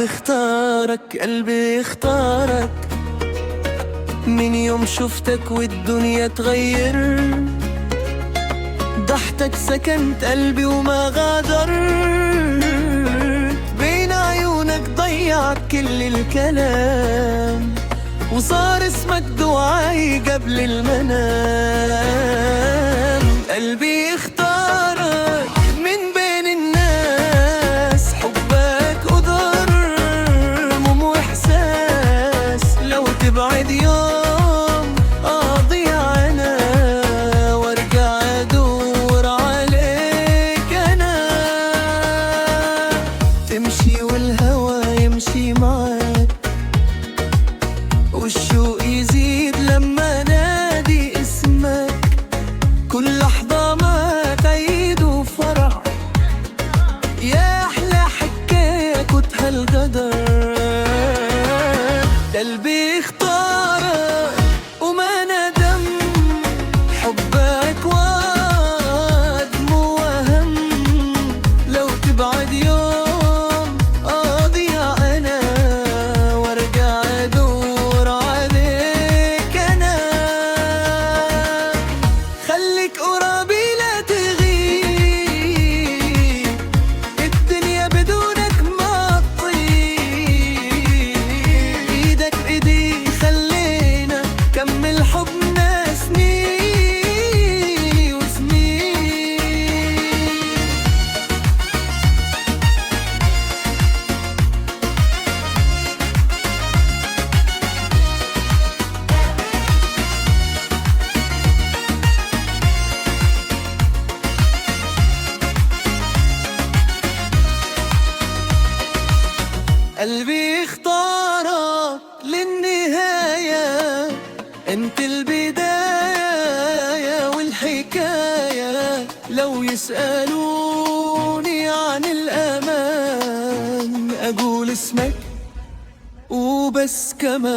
بختارك، قلبي اختارك من يوم شفتك والدنيا تغير. ضحتك سكنت قلبي وما غادرت، بين عيونك ضيعت كل الكلام، وصار اسمك دعائي قبل المنام. قلبي اختارك من بين الناس، حبك قدر مم واحساس. لو تبعد يوم اضيع انا وارجع ادور عليك انا. تمشي والهوى يمشي معاك، والشوق يزيد لما نادي اسمك. كل لحظة ما تعيد وفرح، يا أحلى حكاية كنت هالغدر. قلبي اختارك وما ندم، حبك وعد مو وهم. لو تبعد يوم أضيع أنا وارجع أدور عليك أنا. خليك قرابي لا تغيب، الدنيا بدونك ما تطيب. ايدك بايدي خلينا كمل حبنا سنين وسنين. قلبي اختارك للنهاية، انت البداية والحكاية. لو يسألوني عن الأمان أقول اسمك وبس كمان.